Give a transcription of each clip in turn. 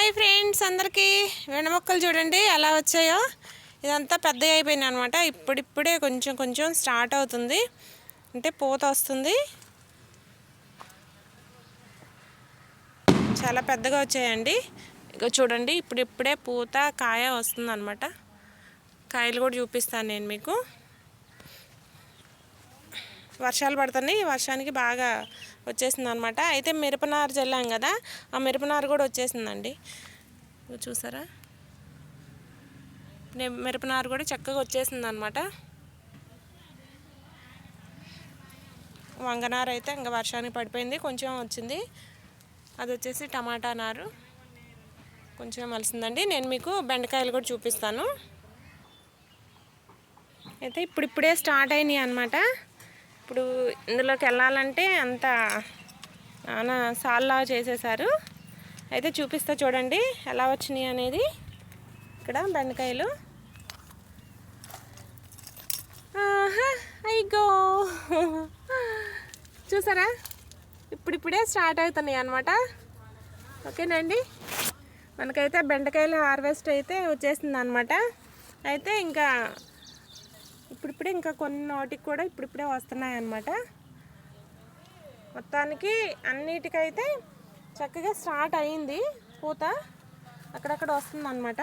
Hi friends, అందరికీ వెండ మొక్కలు చూడండి ఎలా వచ్చాయో. ఇదంతా పెద్దగా అయిపోయింది అనమాట. ఇప్పుడిప్పుడే కొంచెం కొంచెం స్టార్ట్ అవుతుంది, అంటే పూత వస్తుంది. చాలా పెద్దగా వచ్చాయండి. ఇక చూడండి, ఇప్పుడిప్పుడే పూత కాయ వస్తుంది అనమాట. కాయలు కూడా చూపిస్తాను నేను మీకు. వర్షాలు పడుతున్నాయి, వర్షానికి బాగా వచ్చేసింది అనమాట. అయితే మిరపనారు చల్లాం కదా, ఆ మిరపనారు కూడా వచ్చేసిందండి. చూసారా, మిరపనారు కూడా చక్కగా వచ్చేసింది అనమాట. వంగనారు అయితే ఇంకా వర్షానికి పడిపోయింది, కొంచెం వచ్చింది. అది వచ్చేసి టమాటా నారు కొంచెం మలిసిందండి. నేను మీకు బెండకాయలు కూడా చూపిస్తాను. అయితే ఇప్పుడిప్పుడే స్టార్ట్ అయినాయి అనమాట. ఇప్పుడు ఇందులోకి వెళ్ళాలంటే అంత నానా సాల్లా చేసేసారు. అయితే చూపిస్తా చూడండి ఎలా వచ్చినాయి అనేది. ఇక్కడ బెండకాయలు అయ్యో చూసారా, ఇప్పుడిప్పుడే స్టార్ట్ అవుతున్నాయి అన్నమాట. ఓకేనండి, మనకైతే బెండకాయలు హార్వెస్ట్ అయితే వచ్చేసింది అనమాట. అయితే ఇంకా ఇప్పుడిప్పుడే ఇంకా కొన్ని నోటికి కూడా ఇప్పుడిప్పుడే వస్తున్నాయి అన్నమాట. మొత్తానికి అన్నిటికైతే చక్కగా స్టార్ట్ అయింది పూత, అక్కడక్కడ వస్తుంది అనమాట.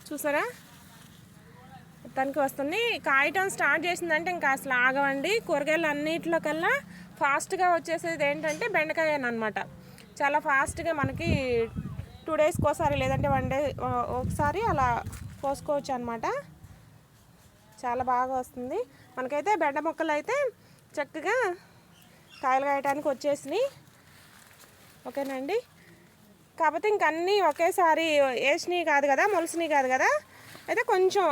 చూసారా, మొత్తానికి వస్తుంది. కాయటం స్టార్ట్ చేసిందంటే ఇంకా అసలు ఆగవండి. కూరగాయలు అన్నిటిలో కల్లా ఫాస్ట్గా వచ్చేసేది ఏంటంటే బెండకాయ అనమాట. చాలా ఫాస్ట్గా మనకి 2 డేస్కి ఒకసారి లేదంటే 1 డే ఒకసారి అలా కోసుకోవచ్చు అనమాట. చాలా బాగా వస్తుంది. మనకైతే బెండ మొక్కలు అయితే చక్కగా కాయలు కాయటానికి వచ్చేసినాయి. ఓకేనండి, కాకపోతే ఇంక అన్నీ ఒకేసారి వేసినవి కాదు కదా, మొలిసినవి కాదు కదా. అయితే కొంచెం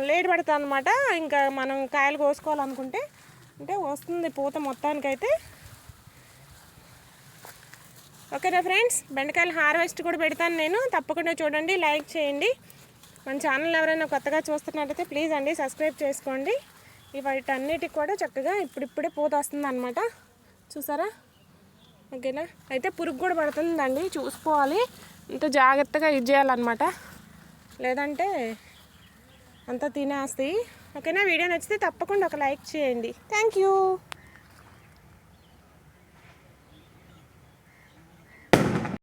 లేట్ పడుతుంది అనమాట. ఇంకా మనం కాయలు కోసుకోవాలనుకుంటే అంటే వస్తుంది పూత మొత్తానికైతే. ఓకేనా ఫ్రెండ్స్, బెండకాయలు హార్వెస్ట్ కూడా పెడతాను నేను, తప్పకుండా చూడండి, లైక్ చేయండి. మన ఛానల్ ఎవరైనా కొత్తగా చూస్తున్నట్టయితే ప్లీజ్ అండి సబ్స్క్రైబ్ చేసుకోండి. వీటన్నిటికి కూడా చక్కగా ఇప్పుడిప్పుడే పూత వస్తుంది అనమాట. చూసారా, ఓకేనా. అయితే పురుగు కూడా పడుతుందండి, చూసుకోవాలి. ఇంత జాగ్రత్తగా ఇది చేయాలన్నమాట, లేదంటే అంతా తినేస్తాయి. ఓకేనా, వీడియో నచ్చితే తప్పకుండా ఒక లైక్ చేయండి. Thank you.